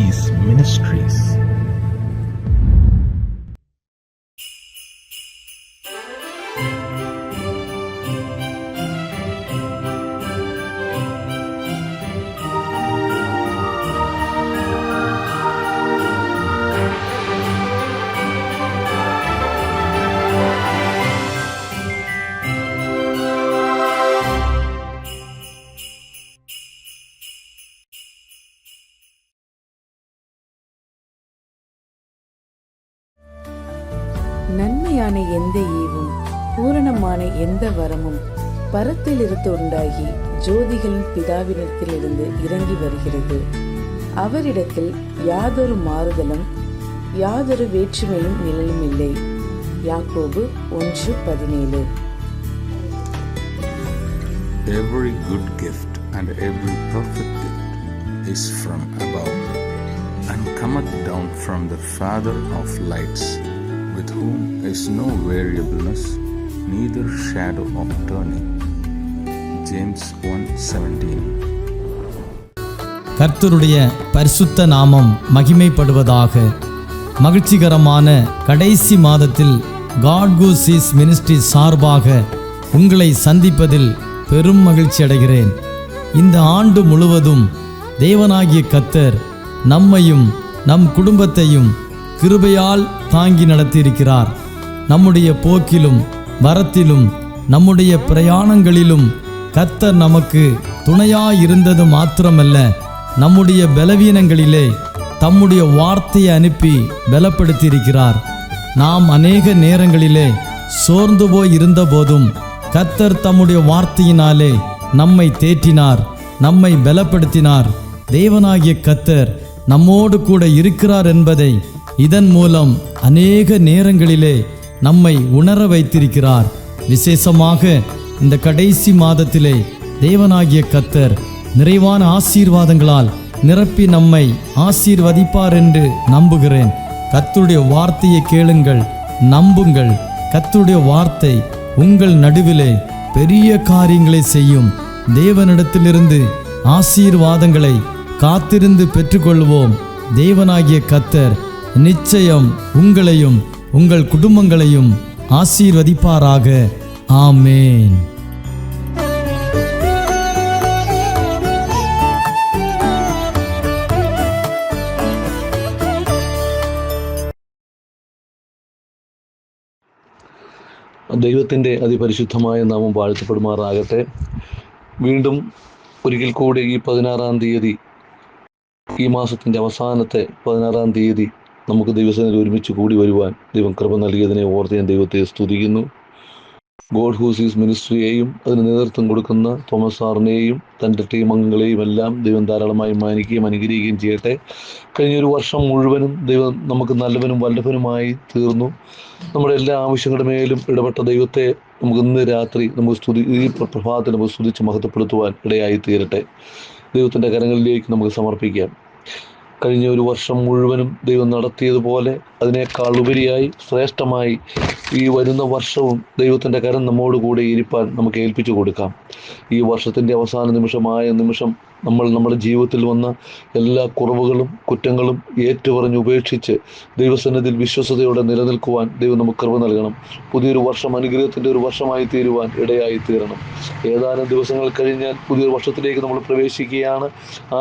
Seas Ministries. நன்மையான எந்த ஈவும் பூரணமான எந்த வரமும் பரத்திலிருந்து உண்டாகி ஜோதிகளின் பிதாவினிடத்திலிருந்து இறங்கி வருகிறது. அவரிடத்தில் யாதொரு மாறுதலும் யாதொரு வேற்றுமையும் நிழலும் இல்லை. யாக்கோபு 1:17. Every good gift and every perfect gift is from above and cometh down from the Father of lights, with whom is no variableness, neither shadow of turning. James 1:17. கர்த்தருடைய பரிசுத்த நாமம் மகிமைப்படுவதாக. மகிழ்ச்சிகரமான கடைசி மாதத்தில் God Who Seas Ministry சார்பாக உங்களை சந்திப்பதில் பெரும் மகிழ்ச்சி அடைகிறேன். இந்த ஆண்டு முழுவதும் தேவனாகிய கர்த்தர் நம்மையும் நம் குடும்பத்தையும் கிருபையால் தாங்கி நடத்தியிருக்கிறார். நம்முடைய போக்கிலும் வரத்திலும் நம்முடைய பிரயாணங்களிலும் கர்த்தர் நமக்கு துணையாயிருந்தது மாத்திரமல்ல, நம்முடைய பலவீனங்களிலே தம்முடைய வார்த்தையை அனுப்பி பலப்படுத்தியிருக்கிறார். நாம் அநேக நேரங்களிலே சோர்ந்து போய் இருந்த போதும் கர்த்தர் தம்முடைய வார்த்தையினாலே நம்மை தேற்றினார், நம்மை பலப்படுத்தினார். தேவனாகிய கர்த்தர் நம்மோடு கூட இருக்கிறார் என்பதை இதன் மூலம் அநேக நேரங்களிலே நம்மை உணர வைத்திருக்கிறார். விசேஷமாக இந்த கடைசி மாதத்திலே தேவனாகிய கர்த்தர் நிறைவான ஆசீர்வாதங்களால் நிரப்பி நம்மை ஆசீர்வதிப்பார் என்று நம்புகிறேன். கர்த்தருடைய வார்த்தையை கேளுங்கள், நம்புங்கள். கர்த்தருடைய வார்த்தை உங்கள் நடுவிலே பெரிய காரியங்களை செய்யும். தேவனிடத்திலிருந்து ஆசீர்வாதங்களை காத்திருந்து பெற்றுக்கொள்வோம். தேவனாகிய கர்த்தர் நிச்சயம் உங்களையும் உங்கள் குடும்பங்களையும் ஆசீர்வதிப்பாராக. ஆமேன். ദൈവത്തിൻ്റെ അതിപരിശുദ്ധമായ നാമം വാഴ്ത്തപ്പെടുമാറാകട്ടെ. വീണ്ടും ഒരിക്കൽ കൂടി ഈ 16-ാം തീയതി, ഈ മാസത്തിൻ്റെ അവസാനത്തെ 16-ാം തീയതി നമുക്ക് ദൈവസന്നിധിയിൽ ഒരുമിച്ച് കൂടി വരുവാൻ ദൈവം കൃപ നൽകിയതിനെ ഓർത്ത് ഞാൻ ദൈവത്തെ സ്തുതിക്കുന്നു. ഗോഡ് ഹൂ സീസ് മിനിസ്ട്രിയെയും അതിന് നേതൃത്വം കൊടുക്കുന്ന തോമസ് സാറിനെയും തൻ്റെ ടീം അംഗങ്ങളെയും എല്ലാം ദൈവം ധാരാളമായി മാനിക്കുകയും അനുഗ്രഹിക്കുകയും ചെയ്യട്ടെ. കഴിഞ്ഞൊരു വർഷം മുഴുവനും ദൈവം നമുക്ക് നല്ലവനും വല്ലഭനുമായി തീർന്നു. നമ്മുടെ എല്ലാ ആവശ്യങ്ങളുടെ മേലും ഇടപെട്ട ദൈവത്തെ നമുക്ക് ഇന്ന് രാത്രി നമുക്ക് ഈ പ്രഭാതത്തിൽ നമുക്ക് സ്തുതിച്ച് മഹത്വപ്പെടുത്തുവാൻ ഇടയായി തീരട്ടെ. ദൈവത്തിൻ്റെ കരങ്ങളിലേക്ക് നമുക്ക് സമർപ്പിക്കാം. കഴിഞ്ഞ ഒരു വർഷം മുഴുവനും ദൈവം നടത്തിയതുപോലെ അതിനേക്കാൾ ഉപരിയായി ശ്രേഷ്ഠമായി ഈ വരുന്ന വർഷവും ദൈവത്തിൻ്റെ കരം നമ്മോട് കൂടെ ഇരിപ്പാൻ നമുക്ക് ഏൽപ്പിച്ചു കൊടുക്കാം. ഈ വർഷത്തിൻ്റെ അവസാന നിമിഷം നമ്മുടെ ജീവിതത്തിൽ വന്ന എല്ലാ കുറവുകളും കുറ്റങ്ങളും ഏറ്റുപറഞ്ഞ് ഉപേക്ഷിച്ച് ദൈവസന്നിധിയിൽ വിശ്വസതയോടെ നിലനിൽക്കുവാൻ ദൈവം നമുക്ക് കൃപ നൽകണം. പുതിയൊരു വർഷം അനുഗ്രഹത്തിൻ്റെ ഒരു വർഷമായി തീരുവാൻ ഇടയായി തീരണം. ഏതാനും ദിവസങ്ങൾ കഴിഞ്ഞാൽ പുതിയൊരു വർഷത്തിലേക്ക് നമ്മൾ പ്രവേശിക്കുകയാണ്.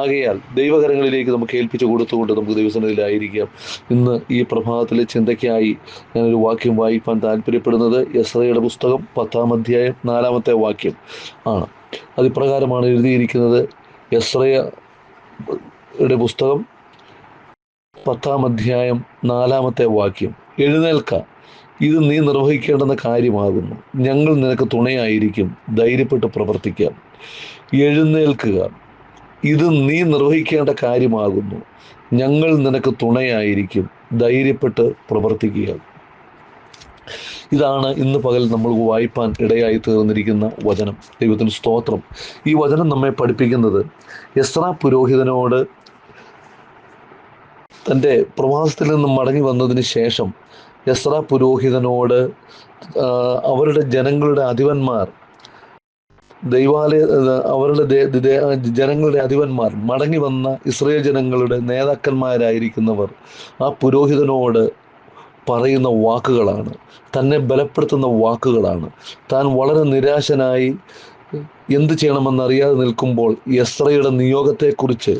ആകയാൽ ദൈവകരങ്ങളിലേക്ക് നമുക്ക് ഏൽപ്പിച്ചു കൊടുത്തുകൊണ്ട് നമുക്ക് ദൈവസന്നിധിയിലായിരിക്കാം. ഇന്ന് ഈ പ്രഭാതത്തിലെ ചിന്തയ്ക്കായി ഞാനൊരു വാക്യം വായിക്കാൻ താല്പര്യപ്പെടുന്നത് എസ്രയുടെ പുസ്തകം 10-ാം അധ്യായം 4-ാമത്തെ വാക്യം ആണ്. അതിപ്രകാരമാണ് എഴുതിയിരിക്കുന്നത്. എസ്രയുടെ പുസ്തകം 10-ാം അധ്യായം 4-ാമത്തെ വാക്യം. എഴുന്നേൽക്ക, ഇത് നീ നിർവഹിക്കേണ്ടുന്ന കാര്യമാകുന്നു. ഞങ്ങൾ നിനക്ക് തുണയായിരിക്കും, ധൈര്യപ്പെട്ട് പ്രവർത്തിക്കാം. എഴുന്നേൽക്കുക, ഇത് നീ നിർവഹിക്കേണ്ട കാര്യമാകുന്നു. ഞങ്ങൾ നിനക്ക് തുണയായിരിക്കും, ധൈര്യപ്പെട്ട് പ്രവർത്തിക്കുക. ഇതാണ് ഇന്ന് പകൽ നമ്മൾ വായിപ്പാൻ ഇടയായി തീർന്നിരിക്കുന്ന വചനം. ദൈവത്തിന് സ്തോത്രം. ഈ വചനം നമ്മെ പഠിപ്പിക്കുന്നത് എസ്രാ പുരോഹിതനോട് തൻ്റെ പ്രവാസത്തിൽ നിന്നും മടങ്ങി വന്നതിന് ശേഷം എസ്രാ പുരോഹിതനോട് അവരുടെ ജനങ്ങളുടെ അധിപന്മാർ ദൈവാലയ ജനങ്ങളുടെ അധിപന്മാർ, മടങ്ങി വന്ന ഇസ്രായേൽ ജനങ്ങളുടെ നേതാക്കന്മാരായിരിക്കുന്നവർ ആ പുരോഹിതനോട് പറയുന്ന വാക്കുകളാണ്, തന്നെ ബലപ്പെടുത്തുന്ന വാക്കുകളാണ്. താൻ വളരെ നിരാശനായി എന്ത് ചെയ്യണമെന്നറിയാതെ നിൽക്കുമ്പോൾ എസ്രയുടെ നിയോഗത്തെക്കുറിച്ച്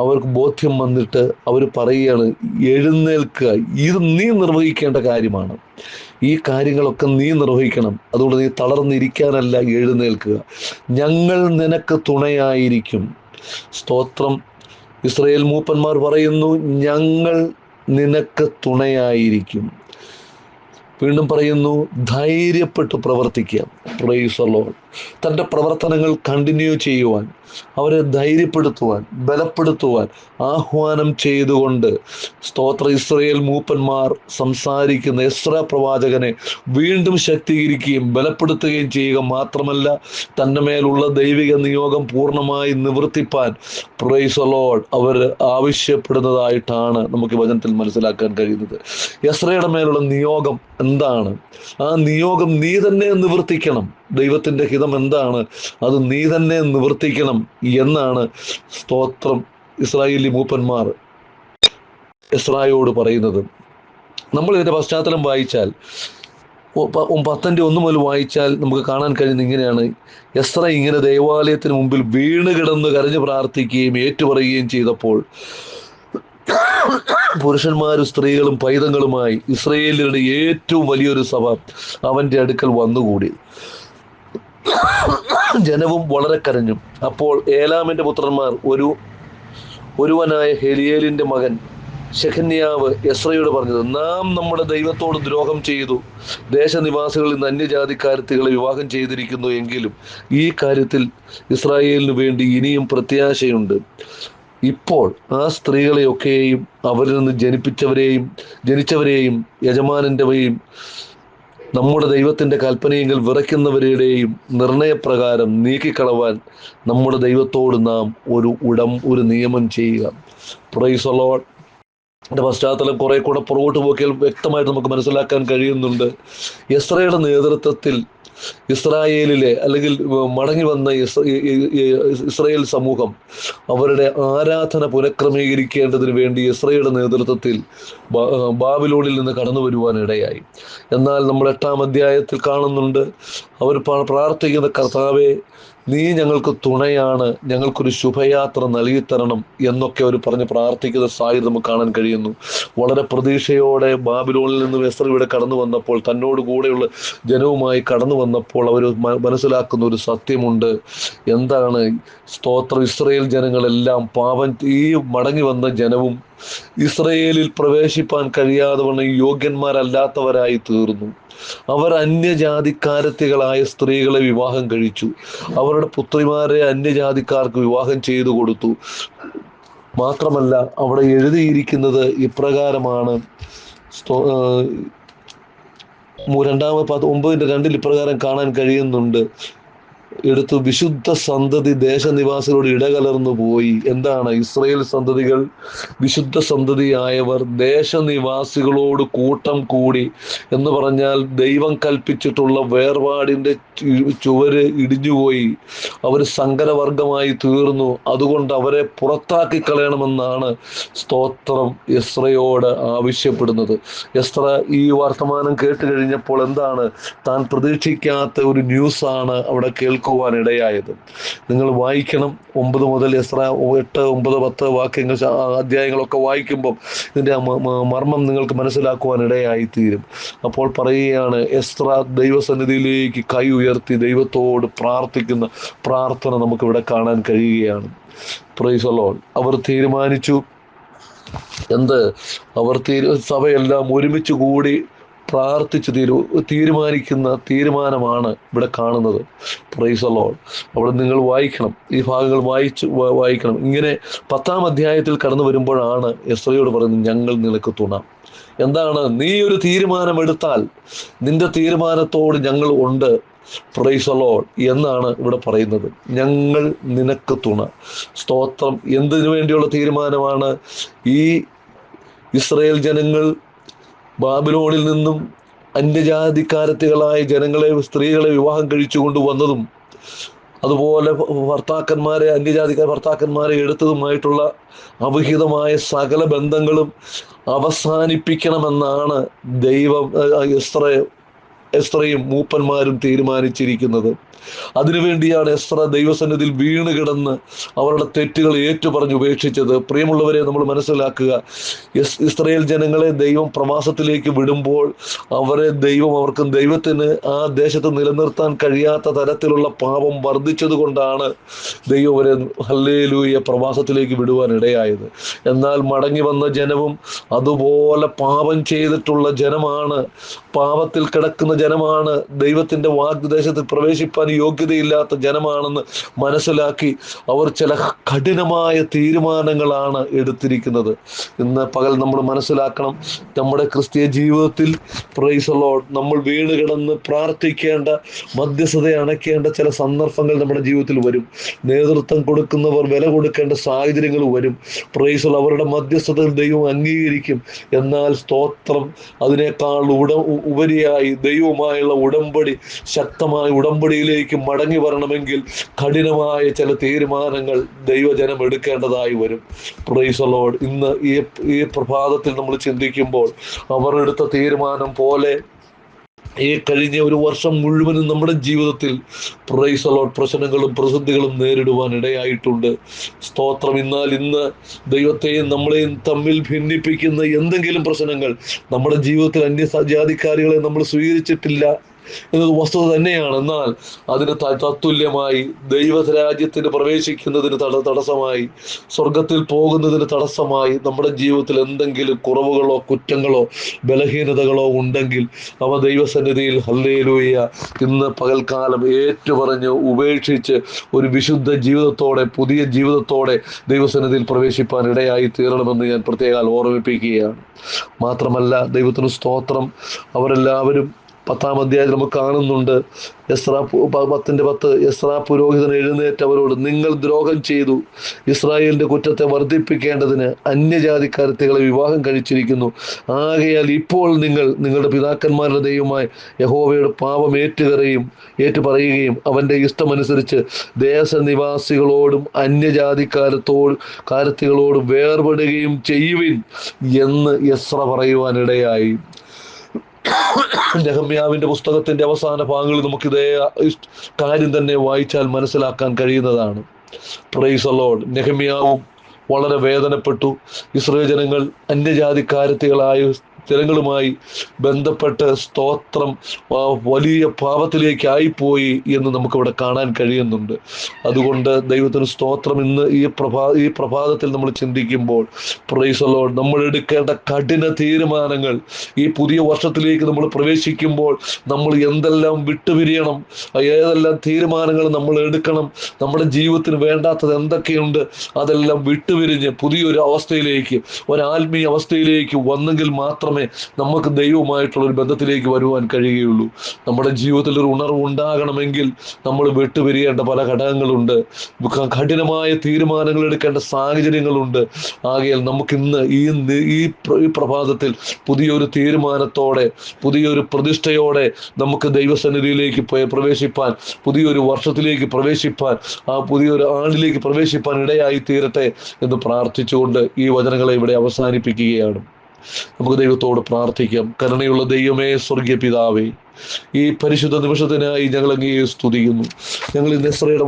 അവർക്ക് ബോധ്യം വന്നിട്ട് അവർ പറയുകയാണ്, എഴുന്നേൽക്കുക, ഇത് നീ നിർവഹിക്കേണ്ട കാര്യമാണ്, ഈ കാര്യങ്ങളൊക്കെ നീ നിർവഹിക്കണം, അതുകൊണ്ട് നീ തളർന്നിരിക്കാനല്ല, എഴുന്നേൽക്കുക, ഞങ്ങൾ നിനക്ക് തുണയായിരിക്കും. സ്തോത്രം. ഇസ്രായേൽ മൂപ്പന്മാർ പറയുന്നു, ഞങ്ങൾ നിനക്ക് തുണയായിരിക്കും. വീണ്ടും പറയുന്നു, ധൈര്യപ്പെട്ട് പ്രവർത്തിക്കുക. Praise the Lord. തൻ്റെ പ്രവർത്തനങ്ങൾ കണ്ടിന്യൂ ചെയ്യുവാൻ, അവരെ ധൈര്യപ്പെടുത്തുവാൻ, ബലപ്പെടുത്തുവാൻ ആഹ്വാനം ചെയ്തുകൊണ്ട് സ്തോത്ര ഇസ്രായേൽ മൂപ്പന്മാർ സംസാരിക്കുന്ന എസ്രാ പ്രവാചകനെ വീണ്ടും ശക്തീകരിക്കുകയും ബലപ്പെടുത്തുകയും ചെയ്യുക മാത്രമല്ല, തൻ്റെ മേലുള്ള ദൈവിക നിയോഗം പൂർണ്ണമായി നിവർത്തിപ്പാൻ പ്രൈസ് ദി ലോർഡ് അവർ ആവശ്യപ്പെടുന്നതായിട്ടാണ് നമുക്ക് വചനത്തിൽ മനസ്സിലാക്കാൻ കഴിയുന്നത്. എസ്രയുടെ മേലുള്ള നിയോഗം എന്താണ്? ആ നിയോഗം നീ തന്നെ നിവർത്തിക്കണം. ദൈവത്തിൻ്റെ ഹിതം എന്താണ്? അത് നീ തന്നെ നിവർത്തിക്കണം എന്നാണ് സ്തോത്രം ഇസ്രായേലി മൂപ്പന്മാർ എസ്രായോട് പറയുന്നത്. നമ്മൾ ഇതിൻ്റെ പശ്ചാത്തലം വായിച്ചാൽ 10:1 മുതൽ വായിച്ചാൽ നമുക്ക് കാണാൻ കഴിയുന്നത് ഇങ്ങനെയാണ്. എസ്ര ഇങ്ങനെ ദേവാലയത്തിന് മുമ്പിൽ വീണ് കിടന്ന് കരഞ്ഞു പ്രാർത്ഥിക്കുകയും ഏറ്റുപറയുകയും ചെയ്തപ്പോൾ പുരുഷന്മാരും സ്ത്രീകളും പൈതങ്ങളുമായി ഇസ്രായേലിയരുടെ ഏറ്റവും വലിയൊരു സഭ അവൻ്റെ അടുക്കൽ വന്നുകൂടി. ജനവും വളരെ കരഞ്ഞു. അപ്പോൾ ഏലാമിൻ്റെ പുത്രന്മാർ ഒരുവനായ ഹെലിയേലിൻ്റെ മകൻ ശെഖന്യാവ് എസ്രയോട് പറഞ്ഞത്, നാം നമ്മുടെ ദൈവത്തോട് ദ്രോഹം ചെയ്തു, ദേശനിവാസികളിൽ നിന്ന് അന്യജാതിക്കാരത്തികളെ വിവാഹം ചെയ്തിരിക്കുന്നു എങ്കിലും ഈ കാര്യത്തിൽ ഇസ്രായേലിനു വേണ്ടി ഇനിയും പ്രത്യാശയുണ്ട്. ഇപ്പോൾ ആ സ്ത്രീകളെയൊക്കെയും അവരിൽ നിന്ന് ജനിച്ചവരെയും യജമാനൻ്റെയും നമ്മുടെ ദൈവത്തിൻ്റെ കൽപ്പനയെങ്കിൽ വിറയ്ക്കുന്നവരുടെയും നിർണയപ്രകാരം നീക്കിക്കളവാൻ നമ്മുടെ ദൈവത്തോട് നാം ഒരു നിയമം ചെയ്യുക. Praise the Lord. എൻ്റെ പശ്ചാത്തലം കുറെ കൂടെ പുറകോട്ട് പോക്കിയാൽ വ്യക്തമായിട്ട് നമുക്ക് മനസ്സിലാക്കാൻ കഴിയുന്നുണ്ട്. എസ്രയുടെ നേതൃത്വത്തിൽ ഇസ്രായേലിലെ അല്ലെങ്കിൽ മടങ്ങി വന്ന ഇസ്രായേൽ സമൂഹം അവരുടെ ആരാധന പുനഃക്രമീകരിക്കേണ്ടതിന് വേണ്ടി ഇസ്രയുടെ നേതൃത്വത്തിൽ ബാബിലോണിൽ നിന്ന് കടന്നു വരുവാൻ ഇടയായി. എന്നാൽ നമ്മൾ 8-ാം അധ്യായത്തിൽ കാണുന്നുണ്ട്, അവർ പ്രാർത്ഥിക്കുന്ന, കർത്താവേ, നീ ഞങ്ങൾക്ക് തുണയാണ്, ഞങ്ങൾക്കൊരു ശുഭയാത്ര നൽകിത്തരണം എന്നൊക്കെ അവർ പറഞ്ഞ് പ്രാർത്ഥിക്കുന്ന സാഹചര്യം നമുക്ക് കാണാൻ കഴിയുന്നു. വളരെ പ്രതീക്ഷയോടെ ബാബിലോണിൽ നിന്ന് എസ്ര ഇവിടെ കടന്നു വന്നപ്പോൾ, തന്നോട് കൂടെയുള്ള ജനവുമായി കടന്നു വന്നപ്പോൾ അവർ മനസ്സിലാക്കുന്ന ഒരു സത്യമുണ്ട്. എന്താണ്? സ്തോത്രം. ഇസ്രായേൽ ജനങ്ങളെല്ലാം ഈ മടങ്ങി വന്ന ജനവും ഇസ്രായേലിൽ പ്രവേശിപ്പാൻ കഴിയാതെ വണ്ണം യോഗ്യന്മാരല്ലാത്തവരായി തീർന്നു. അവർ അന്യജാതിക്കാരത്തികളായ സ്ത്രീകളെ വിവാഹം കഴിച്ചു. അവരുടെ പുത്രിമാരെ അന്യജാതിക്കാർക്ക് വിവാഹം ചെയ്തു കൊടുത്തു. മാത്രമല്ല, അവിടെ എഴുതിയിരിക്കുന്നത് ഇപ്രകാരമാണ്. 9:2 ഇപ്രകാരം കാണാൻ കഴിയുന്നുണ്ട്. എടുത്തു, വിശുദ്ധ സന്തതി ദേശനിവാസികളോട് ഇടകലർന്നു പോയി. എന്താണ്? ഇസ്രായേൽ സന്തതികൾ, വിശുദ്ധ സന്തതിയായവർ ദേശനിവാസികളോട് കൂട്ടം കൂടി എന്ന് പറഞ്ഞാൽ ദൈവം കൽപ്പിച്ചിട്ടുള്ള വേർപാടിൻ്റെ ചുവര് ഇടിഞ്ഞുപോയി. അവർ സങ്കരവർഗമായി തീർന്നു. അതുകൊണ്ട് അവരെ പുറത്താക്കി കളയണമെന്നാണ് സ്തോത്രം എസ്രയോട് ആവശ്യപ്പെടുന്നത്. എസ്ര ഈ വർത്തമാനം കേട്ട് കഴിഞ്ഞപ്പോൾ എന്താണ്? താൻ പ്രതീക്ഷിക്കാത്ത ഒരു ന്യൂസാണ് അവിടെ കേൾക്കുവാനിടയായത്. നിങ്ങൾ വായിക്കണം. 9 മുതൽ എസ്ര 8, 9, 10 വാക്യങ്ങൾ, അധ്യായങ്ങളൊക്കെ വായിക്കുമ്പം ഇതിൻ്റെ മർമ്മം നിങ്ങൾക്ക് മനസ്സിലാക്കുവാനിടയായിത്തീരും. അപ്പോൾ പറയുകയാണ്, എസ്ര ദൈവസന്നിധിയിലേക്ക് കൈ ഉയർത്തി ദൈവത്തോട് പ്രാർത്ഥിക്കുന്ന പ്രാർത്ഥന നമുക്കിവിടെ കാണാൻ കഴിയുകയാണ്. Praise the Lord. അവർ തീരുമാനിച്ചു. അവർ സഭയെല്ലാം ഒരുമിച്ച് കൂടി പ്രാർത്ഥിച്ച് തീരുമാനിക്കുന്ന തീരുമാനമാണ് ഇവിടെ കാണുന്നത്. Praise the Lord. അവിടെ നിങ്ങൾ വായിക്കണം, ഈ ഭാഗങ്ങൾ വായിക്കണം. ഇങ്ങനെ 10-ാം അധ്യായത്തിൽ കടന്നു വരുമ്പോഴാണ് എസ്രയോട് പറയുന്നത്, ഞങ്ങൾ നിനക്ക് തുണ. എന്താണ്? നീ ഒരു തീരുമാനമെടുത്താൽ നിന്റെ തീരുമാനത്തോട് ഞങ്ങൾ ഉണ്ട്. പ്രൈസ് ദി ലോർഡ് എന്നാണ് ഇവിടെ പറയുന്നത്. ഞങ്ങൾ നിനക്ക് തുണ. സ്തോത്രം. എന്തിനു വേണ്ടിയുള്ള തീരുമാനമാണ്? ഈ ഇസ്രായേൽ ജനങ്ങൾ ബാബിലോണിൽ നിന്നും അന്യജാതിക്കാരത്തികളായ ജനങ്ങളെ, സ്ത്രീകളെ വിവാഹം കഴിച്ചു കൊണ്ടുവന്നതും അതുപോലെ ഭർത്താക്കന്മാരെ, അന്യജാതിക്കാർ ഭർത്താക്കന്മാരെ എടുത്തതുമായിട്ടുള്ള അവിഹിതമായ സകല ബന്ധങ്ങളും അവസാനിപ്പിക്കണമെന്നാണ് ദൈവം എസ്രയും മൂപ്പന്മാരും തീരുമാനിച്ചിരിക്കുന്നത്. അതിനുവേണ്ടിയാണ് എസ്ര ദൈവസന്നിധിയിൽ വീണ് കിടന്ന് അവരുടെ തെറ്റുകൾ ഏറ്റുപറഞ്ഞ് ഉപേക്ഷിച്ചത്. പ്രിയമുള്ളവരെ, നമ്മൾ മനസ്സിലാക്കുക, ഇസ്രായേൽ ജനങ്ങളെ ദൈവം പ്രവാസത്തിലേക്ക് വിടുമ്പോൾ അവർക്ക് ദൈവത്തിന് ആ ദേശത്ത് നിലനിർത്താൻ കഴിയാത്ത തരത്തിലുള്ള പാപം വർദ്ധിച്ചത് കൊണ്ടാണ് ദൈവം അവരെ ഹല്ലേലൂയ പ്രവാസത്തിലേക്ക് വിടുവാൻ ഇടയായത്. എന്നാൽ മടങ്ങി വന്ന ജനവും അതുപോലെ പാപം ചെയ്തിട്ടുള്ള ജനമാണ്, പാപത്തിൽ കിടക്കുന്ന ജനമാണ്, ദൈവത്തിൻ്റെ വാഗ്ദേശത്തിൽ പ്രവേശിപ്പാൻ യോഗ്യതയില്ലാത്ത ജനമാണെന്ന് മനസ്സിലാക്കി അവർ ചില കഠിനമായ തീരുമാനങ്ങളാണ് എടുത്തിരിക്കുന്നത്. ഇന്ന് പകൽ നമ്മൾ മനസ്സിലാക്കണം, നമ്മുടെ ക്രിസ്തീയ ജീവിതത്തിൽ പ്രൈസ് ദി ലോർഡ് നമ്മൾ വീണ് കിടന്ന് പ്രാർത്ഥിക്കേണ്ട, മധ്യസ്ഥത അണയ്ക്കേണ്ട ചില സന്ദർഭങ്ങൾ നമ്മുടെ ജീവിതത്തിൽ വരും. നേതൃത്വം കൊടുക്കുന്നവർ വില കൊടുക്കേണ്ട സാഹചര്യങ്ങൾ വരും. പ്രൈസ് ദി ലോർഡ്, അവരുടെ മധ്യസ്ഥതകൾ ദൈവം അംഗീകരിക്കും. എന്നാൽ സ്തോത്രം, അതിനേക്കാൾ ഉപരിയായി ദൈവവുമായുള്ള ഉടമ്പടി, ശക്തമായ ഉടമ്പടിയിലേക്ക് മടങ്ങി വരണമെങ്കിൽ കഠിനമായ ചില തീരുമാനങ്ങൾ ദൈവജനം എടുക്കേണ്ടതായി വരും. പ്രൈസ് ദി ലോർഡ്, ഇന്ന് ഈ പ്രഭാതത്തിൽ നമ്മൾ ചിന്തിക്കുമ്പോൾ അവർ എടുത്ത തീരുമാനം പോലെ ഈ കഴിഞ്ഞ ഒരു വർഷം മുഴുവനും നമ്മുടെ ജീവിതത്തിൽ പ്രൈസ് ദി ലോർഡ് പ്രശ്നങ്ങളും പ്രതിസന്ധികളും നേരിടുവാൻ ഇടയായിട്ടുണ്ട്. സ്തോത്രം, ഇന്ന് ദൈവത്തെയും നമ്മളെയും തമ്മിൽ ഭിന്നിപ്പിക്കുന്ന എന്തെങ്കിലും പ്രശ്നങ്ങൾ നമ്മുടെ ജീവിതത്തിൽ അന്യജാതിക്കാരികളെ നമ്മൾ സ്വീകരിച്ചിട്ടില്ല എന്നത് വസ്തുത തന്നെയാണ്. എന്നാൽ അതിന് തത്തുല്യമായി ദൈവരാജ്യത്തിന് പ്രവേശിക്കുന്നതിന് തടസ്സമായി, സ്വർഗത്തിൽ പോകുന്നതിന് തടസ്സമായി നമ്മുടെ ജീവിതത്തിൽ എന്തെങ്കിലും കുറവുകളോ കുറ്റങ്ങളോ ബലഹീനതകളോ ഉണ്ടെങ്കിൽ അവ ദൈവസന്നിധിയിൽ ഹല്ലേലൂയ ഇന്ന് പകൽക്കാലം ഏറ്റുപറഞ്ഞ് ഉപേക്ഷിച്ച് ഒരു വിശുദ്ധ ജീവിതത്തോടെ, പുതിയ ജീവിതത്തോടെ ദൈവസന്നിധിയിൽ പ്രവേശിപ്പാൻ ഇടയായി തീരണമെന്ന് ഞാൻ പ്രത്യേകം ഓർമ്മിപ്പിക്കുകയാണ്. മാത്രമല്ല, ദൈവത്തിന് സ്തോത്രം, അവരെല്ലാവരും 10-ാം അധ്യായത്തിൽ നമുക്ക് കാണുന്നുണ്ട്, 10:10 എസ്രാ പുരോഹിതൻ എഴുന്നേറ്റ് അവരോട്, നിങ്ങൾ ദ്രോഹം ചെയ്തു, ഇസ്രായേലിന്റെ കുറ്റത്തെ വർദ്ധിപ്പിക്കേണ്ടതിന് അന്യജാതിക്കാരത്തികളെ വിവാഹം കഴിച്ചിരിക്കുന്നു. ആകയാൽ ഇപ്പോൾ നിങ്ങൾ നിങ്ങളുടെ പിതാക്കന്മാരുടെ ദൈവമായ യഹോവയുടെ പാപം ഏറ്റുപറയുകയും അവന്റെ ഇഷ്ടമനുസരിച്ച് ദേശനിവാസികളോടും അന്യജാതിക്കാരത്തികളോടും വേർപെടുകയും ചെയ്യുവിൻ എന്ന് എസ്ര പറയുവാനിടയായി. നെഹമ്യാവിന്റെ പുസ്തകത്തിന്റെ അവസാന ഭാഗങ്ങളിൽ നമുക്ക് ഇതേ കാര്യം തന്നെ വായിച്ചാൽ മനസ്സിലാക്കാൻ കഴിയുന്നതാണ്. പ്രൈസ് ദി ലോർഡ്, നെഹമ്യാവും വളരെ വേദനപ്പെട്ടു. ഇസ്രായേൽ ജനങ്ങൾ അന്യജാതിക്കാരത്തികളായ ജനങ്ങളുമായി ബന്ധപ്പെട്ട് സ്തോത്രം വലിയ പാപത്തിലേക്ക് ആയിപ്പോയി എന്ന് നമുക്കിവിടെ കാണാൻ കഴിയുന്നുണ്ട്. അതുകൊണ്ട് ദൈവത്തിന് സ്തോത്രം, ഇന്ന് ഈ പ്രഭാതത്തിൽ നമ്മൾ ചിന്തിക്കുമ്പോൾ പ്രൈസ് ദി ലോർഡ് നമ്മൾ എടുക്കേണ്ട കഠിന തീരുമാനങ്ങൾ, ഈ പുതിയ വർഷത്തിലേക്ക് നമ്മൾ പ്രവേശിക്കുമ്പോൾ നമ്മൾ എന്തെല്ലാം വിട്ടുപിരിയണം, ഏതെല്ലാം തീരുമാനങ്ങൾ നമ്മൾ എടുക്കണം, നമ്മുടെ ജീവിതത്തിന് വേണ്ടാത്തത് എന്തൊക്കെയുണ്ട് അതെല്ലാം വിട്ടുപിരിഞ്ഞ് പുതിയൊരു അവസ്ഥയിലേക്ക്, ഒരാത്മീയ അവസ്ഥയിലേക്ക് വന്നെങ്കിൽ മാത്രമേ നമുക്ക് ദൈവവുമായിട്ടുള്ളൊരു ബന്ധത്തിലേക്ക് വരുവാൻ കഴിയുകയുള്ളൂ. നമ്മുടെ ജീവിതത്തിൽ ഒരു ഉണർവ് ഉണ്ടാകണമെങ്കിൽ നമ്മൾ വിട്ടുപിരിയേണ്ട പല ഘടകങ്ങളുണ്ട്, കഠിനമായ തീരുമാനങ്ങൾ എടുക്കേണ്ട സാഹചര്യങ്ങളുണ്ട്. ആകയാൽ നമുക്കിന്ന് ഈ പ്രഭാതത്തിൽ പുതിയൊരു തീരുമാനത്തോടെ, പുതിയൊരു പ്രതിഷ്ഠയോടെ നമുക്ക് ദൈവസന്നിധിയിലേക്ക് പ്രവേശിപ്പാൻ, പുതിയൊരു വർഷത്തിലേക്ക് പ്രവേശിപ്പാൻ, ആ പുതിയൊരു ആണ്ടിലേക്ക് പ്രവേശിപ്പാൻ ഇടയായി തീരട്ടെ എന്ന് പ്രാർത്ഥിച്ചുകൊണ്ട് ഈ വചനങ്ങളെ ഇവിടെ അവസാനിപ്പിക്കുകയാണ്. നമുക്ക് ദൈവത്തോട് പ്രാർത്ഥിക്കാം. കരുണയുള്ള ദൈവമേ, സ്വർഗീയ പിതാവേ, ഈ പരിശുദ്ധ നിമിഷത്തിനായി ഞങ്ങൾ അങ്ങയെ സ്തുതിക്കുന്നു. ഞങ്ങൾ ഇന്ന് എസ്രയുടെ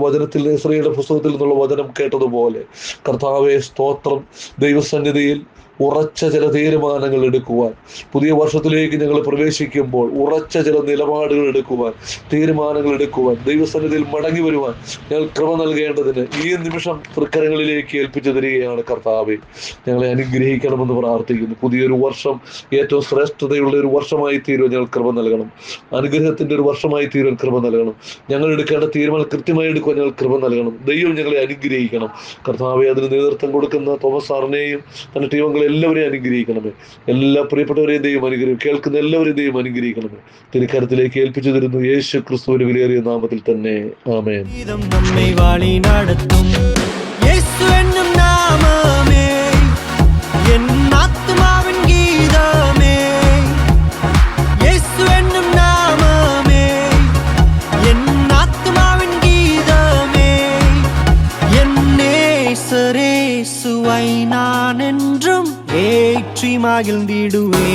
പുസ്തകത്തിൽ നിന്നുള്ള വചനം കേട്ടതുപോലെ കർത്താവേ സ്തോത്രം, ദൈവസന്നിധിയിൽ ഉറച്ച ചില തീരുമാനങ്ങൾ എടുക്കുവാൻ, പുതിയ വർഷത്തിലേക്ക് ഞങ്ങൾ പ്രവേശിക്കുമ്പോൾ ഉറച്ച ചില നിലപാടുകൾ എടുക്കുവാൻ, തീരുമാനങ്ങൾ എടുക്കുവാൻ, ദൈവസന്നിധിയിൽ മടങ്ങി വരുവാൻ ഞങ്ങൾ കൃപ നൽകേണ്ടതിന് ഈ നിമിഷം തൃക്കരങ്ങളിലേക്ക് ഏൽപ്പിച്ചു തരികയാണ്. കർത്താവേ, ഞങ്ങളെ അനുഗ്രഹിക്കണമെന്ന് പ്രാർത്ഥിക്കുന്നു. പുതിയൊരു വർഷം ഏറ്റവും ശ്രേഷ്ഠതയുള്ള ഒരു വർഷമായി തീരുവാൻ ഞങ്ങൾ കൃപ നൽകണം. അനുഗ്രഹത്തിന്റെ ഒരു വർഷമായി തീരുവാൻ കൃപ നൽകണം. ഞങ്ങൾ എടുക്കേണ്ട തീരുമാനം കൃത്യമായി എടുക്കുവാൻ ഞങ്ങൾ കൃപ നൽകണം. ദൈവം ഞങ്ങളെ അനുഗ്രഹിക്കണം. കർത്താവെ, അതിന് നേതൃത്വം കൊടുക്കുന്ന തോമസ് സാറിനെയും തന്റെ ടീമുകളെ എല്ലാവരെയും അനുഗ്രഹിക്കണമേ. എല്ലാ പ്രിയപ്പെട്ടവരെയും ദൈവം അനുഗ്രഹിക്കും. കേൾക്കുന്ന എല്ലാവരെയും ദൈവം അനുഗ്രഹിക്കണമേ. തിരുക്കരത്തിലേക്ക് ഏൽപ്പിച്ചു തരുന്നു യേശു ക്രിസ്തുവിന്റെ വിലയേറിയ നാമത്തിൽ തന്നെ. ആമേൻ. നമ്മെ വഴി നടത്തും യേശു എന്നും നാമമേ, എൻ ആത്മാവിൻ ഗീതമേ. യേശു എന്നും നാമമേ, എൻ ആത്മാവിൻ ഗീതമേ. ஏற்றி மகிழ்ந்திடுவே